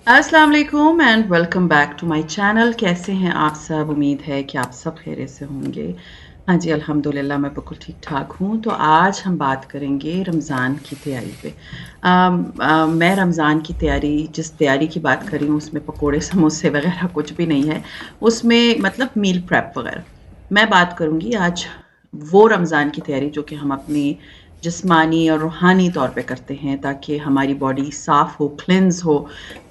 अस्सलाम वालेकुम and welcome back to my channel. कैसे हैं आप सब? उम्मीद है कि आप सब खैरियत से होंगे। हाँ जी, अल्हम्दुलिल्लाह मैं बिल्कुल ठीक-ठाक हूँ। तो आज हम बात करेंगे रमज़ान की तैयारी पे। मैं रमज़ान की तैयारी जिस तैयारी की बात कर रही हूँ उसमें पकोड़े, समोसे वग़ैरह कुछ भी नहीं है। उसमें मतलब मील प्रेप वग़ैरह। मैं बात करूँगी आज वो रमज़ान की तैयारी जो कि हम अपनी जिस्मानी और रूहानी तौर पे करते हैं ताकि हमारी बॉडी साफ़ हो, क्लींज़ हो।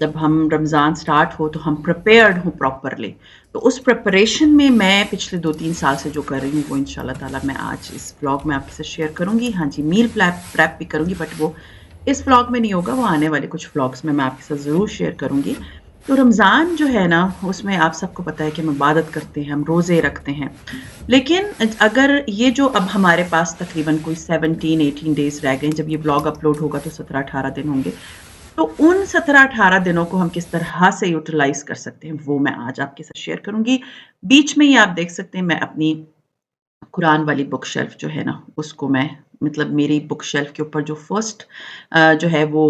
जब हम रमज़ान स्टार्ट हो तो हम प्रिपेयर्ड हों प्रॉपरली। तो उस प्रिपरेशन में मैं पिछले 2-3 साल से जो कर रही हूँ वो इंशाल्लाह ताला मैं आज इस व्लॉग में आपके साथ शेयर करूँगी। हाँ जी, मील प्रेप भी करूँगी बट वो इस व्लॉग में नहीं होगा, वो आने वाले कुछ व्लॉग्स में मैं आपके साथ ज़रूर शेयर करूँगी। तो रमज़ान जो है ना, उसमें आप सबको पता है कि हम इबादत करते हैं, हम रोज़े रखते हैं। लेकिन अगर ये जो अब हमारे पास तकरीबन कोई 17-18 डेज़ रह गए हैं, जब ये व्लॉग अपलोड होगा तो 17-18 दिन होंगे। तो उन 17-18 दिनों को हम किस तरह से यूटिलाइज़ कर सकते हैं, वो मैं आज आपके साथ शेयर करूँगी। बीच में ही आप देख सकते हैं मैं अपनी कुरान वाली बुक शेल्फ जो है ना, उसको मैं मतलब मेरी बुक शेल्फ के ऊपर जो फर्स्ट जो है वो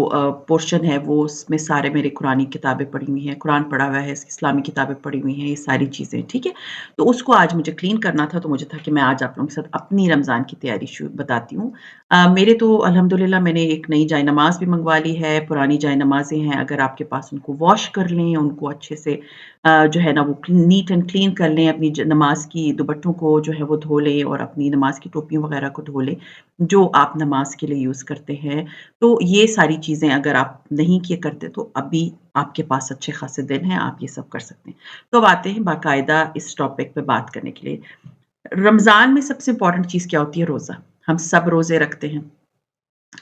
पोर्शन है, वो उसमें सारे मेरे कुरानी किताबें पड़ी हुई हैं, कुरान पढ़ा हुआ है, इस्लामी किताबें पड़ी हुई हैं, ये सारी चीज़ें, ठीक है? तो उसको आज मुझे क्लीन करना था, तो मुझे था कि मैं आज आप लोगों के साथ अपनी रमज़ान की तैयारी बताती हूँ। मेरे तो अल्हम्दुलिल्लाह मैंने एक नई जायनमाज़ भी मँगवा ली है, पुरानी जायनमाज़ें हैं, अगर आपके पास उनको वॉश कर लें, उनको अच्छे से जो है ना वो नीट एंड क्लीन कर लें, अपनी नमाज की दुपट्टों को जो है वो धो लें और अपनी नमाज की टोपियों वगैरह को धो लें, जो आप नमाज के लिए यूज़ करते हैं। तो ये सारी चीज़ें अगर आप नहीं किए करते तो अभी आपके पास अच्छे खासे दिन हैं, आप ये सब कर सकते हैं। तो अब आते हैं बाकायदा इस टॉपिक पे बात करने के लिए। रमज़ान में सबसे इम्पोर्टेंट चीज़ क्या होती है? रोज़ा। हम सब रोज़े रखते हैं।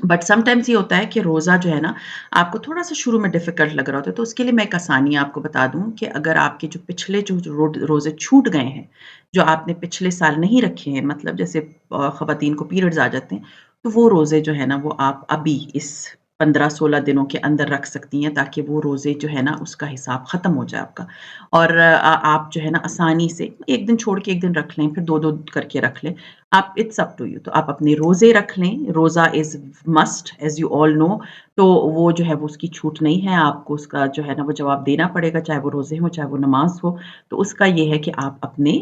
बट समटाइम्स ये होता है कि रोज़ा जो है ना, आपको थोड़ा-सा शुरू में डिफ़िकल्ट लग रहा होता है, तो उसके लिए मैं एक आसानी आपको बता दूँ कि अगर आपके जो पिछले जो रोज़े छूट गए हैं, जो आपने पिछले साल नहीं रखे हैं, मतलब जैसे ख़वातीन को पीरियड्स आ जाते हैं, तो वो रोज़े जो है ना, वो आप अभी इस 15-16 दिनों के अंदर रख सकती हैं, ताकि वो रोज़े जो है ना, उसका हिसाब ख़त्म हो जाए आपका। और आप जो है ना, आसानी से 1 दिन छोड़ के 1 दिन रख लें, फिर 2-2 करके रख लें। आप इट्स अप टू यू। तो आप अपने रोज़े रख लें, रोज़ा is must as you all know. तो वो जो है वो उसकी छूट नहीं है, आपको उसका जो है ना वो जवाब देना पड़ेगा, चाहे वो रोज़े हों, चाहे वो नमाज़ हो। तो उसका ये है कि आप अपने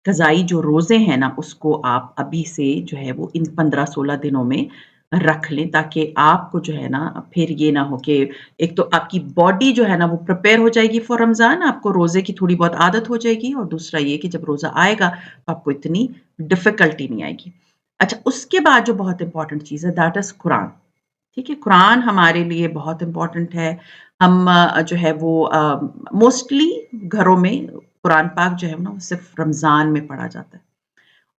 क़ज़ाई जो रोज़े हैं ना, उसको आप अभी से जो है वो इन 15-16 दिनों में रख लें, ताकि आपको जो है ना फिर ये ना हो कि एक तो आपकी बॉडी जो है ना वो प्रिपेयर हो जाएगी फॉर रमज़ान, आपको रोज़े की थोड़ी बहुत आदत हो जाएगी और दूसरा ये कि जब रोज़ा आएगा, तो आपको इतनी डिफ़िकल्टी नहीं आएगी। अच्छा, उसके बाद जो बहुत इम्पोर्टेंट चीज़ है दैट इज़ कुरान, ठीक है? कुरान हमारे लिए बहुत इम्पोर्टेंट है। हम जो है वो मोस्टली घरों में कुरान पाक जो है ना वो सिर्फ़ रमज़ान में पढ़ा जाता है।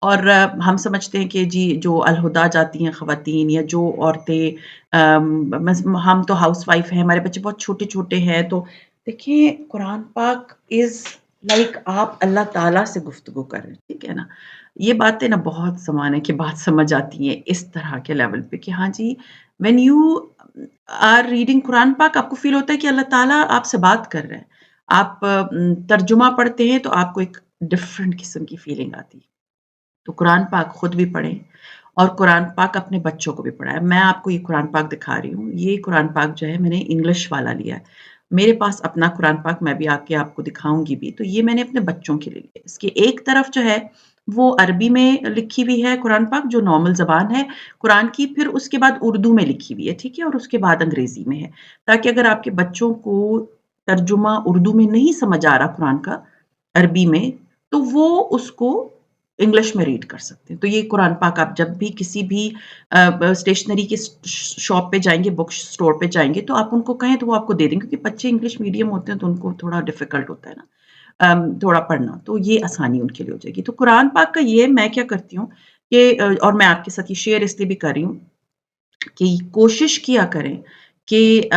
और हम समझते हैं कि जी जो अलहुदा जाती हैं ख़वातीन या जो औरतें हम तो हाउसवाइफ़ हैं, हमारे बच्चे बहुत छोटे-छोटे हैं, तो देखिए कुरान पाक इज़ लाइक आप अल्लाह ताला से गुफ्तगू कर रहे हैं, ठीक है ना? ये बातें ना बहुत ज़माने के बाद समझ आती हैं इस तरह के लेवल पे कि हाँ जी, when you are reading Quran पाक आपको फ़ील होता है कि अल्लाह ताला आपसे बात कर रहे हैं। आप तर्जुमा पढ़ते हैं तो आपको एक डिफ़रेंट किस्म की फ़ीलिंग आती है। तो कुरान पाक खुद भी पढ़ें और कुरान पाक अपने बच्चों को भी पढ़ाएँ। मैं आपको ये कुरान पाक दिखा रही हूँ। ये कुरान पाक जो है मैंने इंग्लिश वाला लिया है। मेरे पास अपना कुरान पाक मैं भी आके आपको दिखाऊँगी भी। तो ये मैंने अपने बच्चों के लिए लिया। इसकी एक तरफ जो है वो अरबी में लिखी हुई है कुरान पाक जो नॉर्मल ज़बान है कुरान की, फिर उसके बाद उर्दू में लिखी हुई है, ठीक है? और उसके बाद अंग्रेज़ी में है। ताकि अगर आपके बच्चों को तर्जुमा उर्दू में नहीं समझ आ रहा कुरान का, अरबी में, तो वो उसको इंग्लिश में रीड कर सकते हैं। तो ये कुरान पाक आप जब भी किसी भी स्टेशनरी की शॉप पे जाएँगे, बुक स्टोर पे जाएँगे, तो आप उनको कहें तो वो आपको दे देंगे क्योंकि बच्चे इंग्लिश मीडियम होते हैं तो उनको थोड़ा डिफ़िकल्ट होता है ना थोड़ा पढ़ना, तो ये आसानी उनके लिए हो जाएगी। तो कुरान पाक का ये मैं क्या करती हूँ कि और मैं आपके साथ ये शेयर इसलिए भी कर रही हूँ कि कोशिश किया करें कि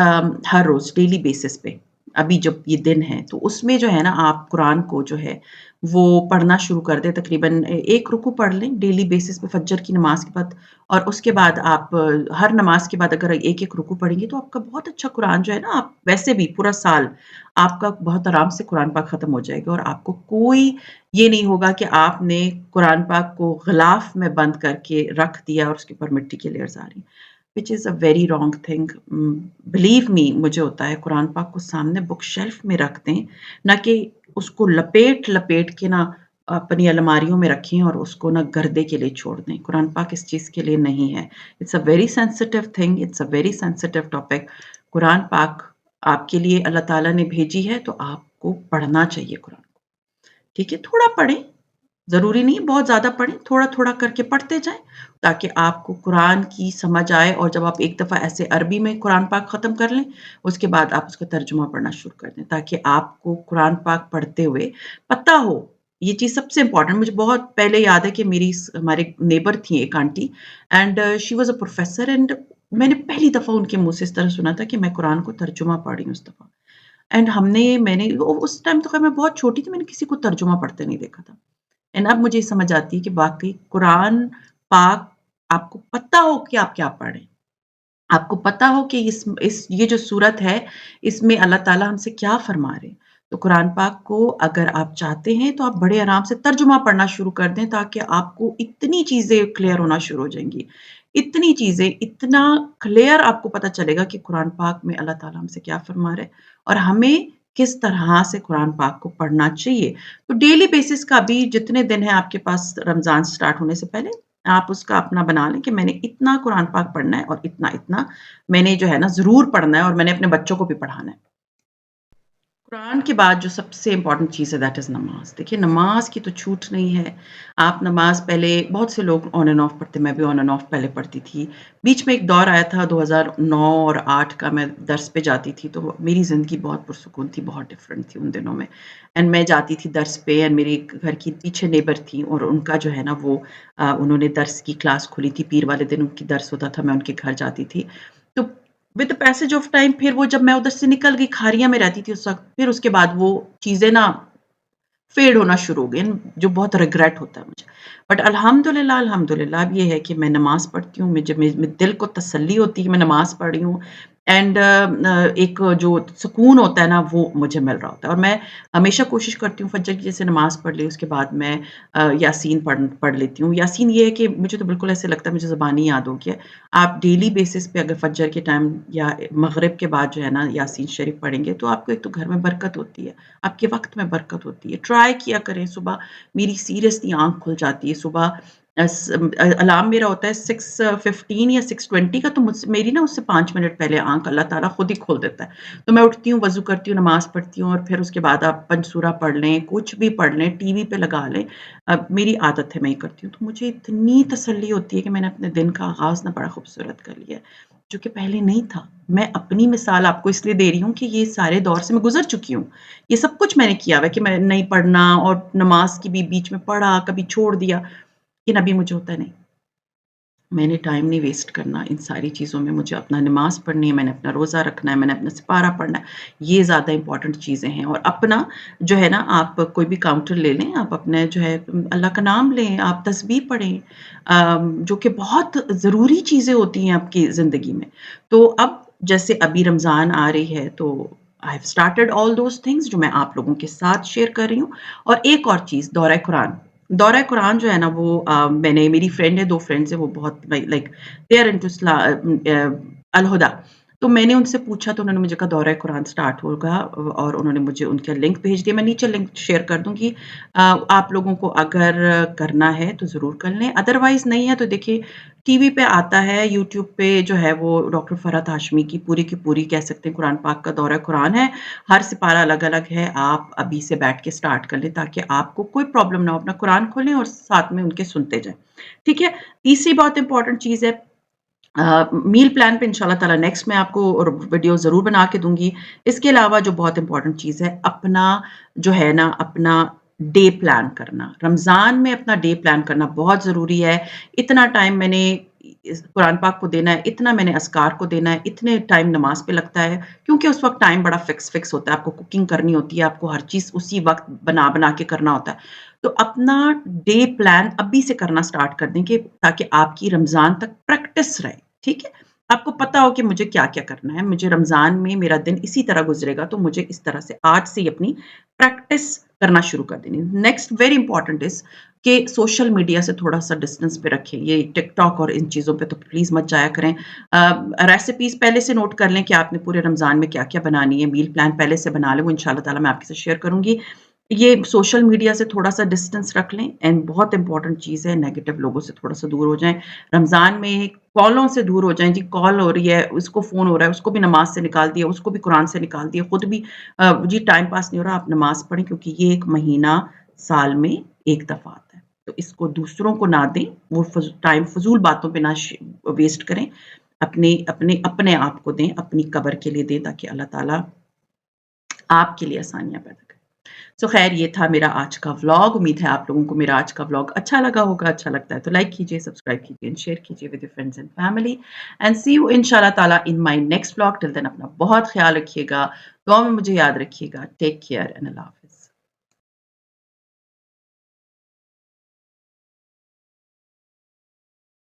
हर रोज़ डेली बेसिस पे, अभी जब ये दिन है, तो उसमें जो है ना आप कुरान को जो है, वो पढ़ना शुरू कर दें तकरीबन 1 रुकू पढ़ लें डेली बेसिस पे फज्र की नमाज़ के बाद और उसके बाद आप हर नमाज़ के बाद अगर 1-1 रुकू पढ़ेंगे तो आपका बहुत अच्छा कुरान जो है ना आप वैसे भी पूरा साल आपका बहुत आराम से कुरान पाक ख़त्म हो जाएगा और आपको कोई ये नहीं होगा कि आपने कुरान पाक को ग़िलाफ़ में बंद करके रख दिया और उसके ऊपर मिट्टी की लेयर्स आ रही हैं। Which is a very wrong thing. Believe me, मुझे होता है कुरान पाक को सामने बुक शेल्फ में रख दें, ना कि उसको लपेट-लपेट के ना अपनी अलमारियों में रखें और उसको ना गर्दे के लिए छोड़ दें। कुरान पाक इस चीज़ के लिए नहीं है। It's a very sensitive thing, it's a very sensitive topic. Quran पाक आपके लिए अल्लाह ताला ने भेजी है, तो आपको पढ़ना चाहिए कुरान को, ठीक है? थोड़ा पढ़ें, ज़रूरी नहीं है बहुत ज़्यादा पढ़ें, थोड़ा-थोड़ा करके पढ़ते जाएँ, ताकि आपको कुरान की समझ आए, और जब आप एक दफ़ा ऐसे अरबी में कुरान पाक ख़त्म कर लें, उसके बाद आप उसका तर्जुमा पढ़ना शुरू कर दें, ताकि आपको कुरान पाक पढ़ते हुए पता हो। ये चीज़ सबसे इम्पोर्टेंट, मुझे बहुत पहले याद है कि हमारे नेबर थी एक aunty, and she was a professor, and मैंने पहली दफ़ा उनके मुँह से इस तरह सुना था कि मैं कुरान को तर्जुमा पढ़ रही हूँ उस दफ़ा। एंड मैंने उस टाइम तो ख़ैर मैं बहुत छोटी थी, मैंने किसी को तर्जुमा पढ़ते नहीं देखा था। एंड अब मुझे समझ आती है कि वाक़ई कुरान पाक, आपको पता हो कि आप क्या पढ़ रहे हैं। आपको पता हो कि इस ये जो सूरत है, इसमें अल्लाह ताला हमसे क्या फ़रमा रहे हैं। तो कुरान पाक को अगर आप चाहते हैं, तो आप बड़े आराम से तर्जुमा पढ़ना शुरू कर दें, ताकि आपको इतनी चीज़ें क्लियर होना शुरू हो जाएँगी। इतनी चीज़ें, इतना क्लियर आपको पता चलेगा कि कुरान पाक में अल्लाह ताला हमसे क्या फ़रमा रहे हैं, और हमें किस तरह से कुरान पाक को पढ़ना चाहिए। तो डेली बेसिस का भी जितने दिन हैं आपके पास रमज़ान स्टार्ट होने से पहले, आप उसका अपना बना लें कि मैंने इतना कुरान पाक पढ़ना है, और इतना-इतना मैंने जो है ना ज़रूर पढ़ना है, और मैंने अपने बच्चों को भी पढ़ाना है। कुरान के बाद जो सबसे इम्पोर्टेंट चीज़ है, दैट इज़ नमाज़। देखिए, नमाज़ की तो छूट नहीं है। आप नमाज़ पहले, बहुत से लोग ऑन एंड ऑफ पढ़ते, मैं भी ऑन एंड ऑफ पहले पढ़ती थी। बीच में एक दौर आया था 2009 और 8 का, मैं दर्स पे जाती थी, तो मेरी ज़िंदगी बहुत पुरसुकून थी, बहुत डिफरेंट थी उन दिनों में। एंड मैं जाती थी दर्स पे, एंड मेरे घर की पीछे नेबर थी, और उनका जो है ना वो उन्होंने दर्स की क्लास खोली थी, पीर वाले दिन उनकी दर्स होता था, मैं उनके घर जाती थी। तो with the passage of time, फिर वो जब मैं उधर से निकल गई, खारिया में रहती थी उस वक़्त, फिर उसके बाद वो चीज़ें ना फेड होना शुरू हो गए, जो बहुत रिग्रेट होता है मुझे। बट अल्हम्दुलिल्लाह, अल्हम्दुलिल्लाह अब ये है कि मैं नमाज़ पढ़ती हूँ, मुझे मेरे दिल को तसल्ली होती है कि मैं नमाज़ पढ़ रही हूँ, एंड एक जो सुकून होता है ना, वो मुझे मिल रहा होता है, और मैं हमेशा कोशिश करती हूँ फज्र की जैसे नमाज़ पढ़ ली, उसके बाद मैं यासीन पढ़ पढ़ लेती हूँ। यासीन ये है कि मुझे तो बिल्कुल ऐसे लगता है मुझे ज़बानी याद हो गया। आप डेली बेसिस पे अगर फज्र के टाइम या मगरिब के बाद जो है ना यासीन शरीफ पढ़ेंगे, तो आपको एक तो घर में बरकत होती है, आपके वक़्त में बरकत होती है। ट्राई किया करें सुबह, मेरी सीरियसली आँख खुल जाती है सुबह। अलार्म मेरा होता है 6:15 या 6:20 का, तो मुझसे मेरी ना उससे 5 मिनट पहले आँख अल्लाह ताला खुद ही खोल देता है। तो मैं उठती हूँ, वज़ू करती हूँ, नमाज़ पढ़ती हूँ, और फिर उसके बाद आप पंचसूरा पढ़ लें, कुछ भी पढ़ लें, टीवी पे लगा लें। मेरी आदत है, मैं ये करती हूँ। तो मुझे इतनी तसल्ली होती है कि मैंने अपने दिन का आगाज़ ना बड़ा खूबसूरत कर लिया है, जो कि पहले नहीं था। मैं अपनी मिसाल आपको इसलिए दे रही हूँ कि ये सारे दौर से मैं गुज़र चुकी हूँ। ये सब कुछ मैंने किया हुआ है कि मैं नहीं पढ़ना, और नमाज़ की भी बीच में पढ़ा, कभी छोड़ दिया। लेकिन अभी मुझे होता है नहीं, मैंने टाइम नहीं वेस्ट करना इन सारी चीज़ों में, मुझे अपना नमाज़ पढ़नी है, मैंने अपना रोज़ा रखना है, मैंने अपना सिपारा पढ़ना है। ये ज़्यादा इम्पोर्टेंट चीज़ें हैं, और अपना जो है ना, आप कोई भी काउंटर ले लें, आप अपने जो है अल्लाह का नाम लें, आप तस्बीह पढ़ें, जो कि बहुत ज़रूरी चीज़ें होती हैं आपकी ज़िंदगी में। तो अब जैसे अभी रमज़ान आ रही है, तो I have started all those things जो मैं आप लोगों के साथ शेयर कर रही हूँ। और एक और चीज़, दौरा कुरान। दौरा कुरान जो है ना, वो मैंने, मेरी फ्रेंड है, 2 फ्रेंड्स हैं, वो बहुत लाइक दे आर इंटू अल हुदा। तो मैंने उनसे पूछा, तो उन्होंने मुझे कहा दौरा कुरान स्टार्ट होगा, और उन्होंने मुझे उनका लिंक भेज दिया। मैं नीचे लिंक शेयर कर दूँगी। आप लोगों को अगर करना है तो ज़रूर कर लें, अदरवाइज़ नहीं है तो देखिए, टीवी पे आता है, यूट्यूब पे जो है वो डॉक्टर फ़रहत हाशमी की पूरी कह सकते हैं कुरान पाक का दौरा कुरान है। हर सिपारा अलग-अलग है, आप अभी से बैठ के स्टार्ट कर लें, ताकि आपको कोई प्रॉब्लम ना हो, अपना कुरान खोलें और साथ में उनके सुनते जाएँ, ठीक है? तीसरी बहुत इम्पोर्टेंट चीज़ है, मील प्लान पे इंशाल्लाह ताला नेक्स्ट मैं आपको और वीडियो ज़रूर बना के दूँगी। इसके अलावा जो बहुत इम्पोर्टेंट चीज़ है, अपना जो है ना, अपना डे प्लान करना। रमज़ान में अपना डे प्लान करना बहुत ज़रूरी है। इतना टाइम मैंने इस कुरान पाक को देना है, इतना मैंने अस्कार को देना है, इतने टाइम नमाज़ पे लगता है, क्योंकि उस वक़्त टाइम बड़ा फिक्स होता है, आपको कुकिंग करनी होती है, आपको हर चीज़ उसी वक़्त बना-बना के करना होता है। तो अपना डे प्लान अभी से करना स्टार्ट कर दें, कि ताकि आपकी रमज़ान तक प्रैक्टिस रहे, ठीक है? آپ کو پتا ہو کہ مجھے کیا-کیا کرنا ہے، مجھے رمضان میں میرا دن اسی طرح گزرے گا، تو مجھے اس طرح سے آج سے ہی اپنی پریکٹس کرنا شروع کر دینی ہے۔ نیکسٹ ویری امپورٹنٹ از کہ سوشل میڈیا سے تھوڑا-سا ڈسٹینس پہ رکھیں، یہ ٹک ٹاک اور ان چیزوں پہ تو پلیز مت جایا کریں۔ ریسیپیز پہلے سے نوٹ کر لیں کہ آپ نے پورے رمضان میں کیا-کیا بنانی ہے، میل پلان پہلے سے بنا لیں، وہ ان شاء اللہ تعالیٰ میں آپ کے ساتھ شیئر کروں گی۔ یہ سوشل میڈیا سے تھوڑا-سا ڈسٹینس رکھ لیں اینڈ بہت امپورٹنٹ چیز ہے نیگیٹو لوگوں سے تھوڑا-سا دور ہو جائیں۔ رمضان میں کالوں سے دور ہو جائیں، جی کال ہو رہی ہے، اس کو فون ہو رہا ہے، اس کو بھی نماز سے نکال دیا، اس کو بھی قرآن سے نکال دیا، خود بھی جی ٹائم پاس نہیں ہو رہا، آپ نماز پڑھیں کیونکہ یہ ایک مہینہ سال میں ایک دفعہ آتا ہے۔ تو اس کو دوسروں کو نہ دیں، وہ ٹائم فضول باتوں پہ نہ ویسٹ کریں، اپنے آپ کو دیں، اپنی قبر کے لیے دیں تاکہ اللہ تعالیٰ آپ کے لیے آسانیاں پیدا کریں۔ سو خیر یہ تھا میرا آج کا ولاگ، امید ہے آپ لوگوں کو میرا آج کا ولاگ اچھا لگا ہوگا، اچھا لگتا ہے تو لائک کیجئے، سبسکرائب کیجئے اینڈ شیئر کیجئے with your friends and family and see you ان شاء اللہ تعالیٰ ان مائی نیکسٹ ولاگ۔ ٹل دین اپنا بہت خیال رکھیے گا، دعا میں مجھے یاد رکھیے گا۔ ٹیک کیئر اینڈ اللہ حافظ۔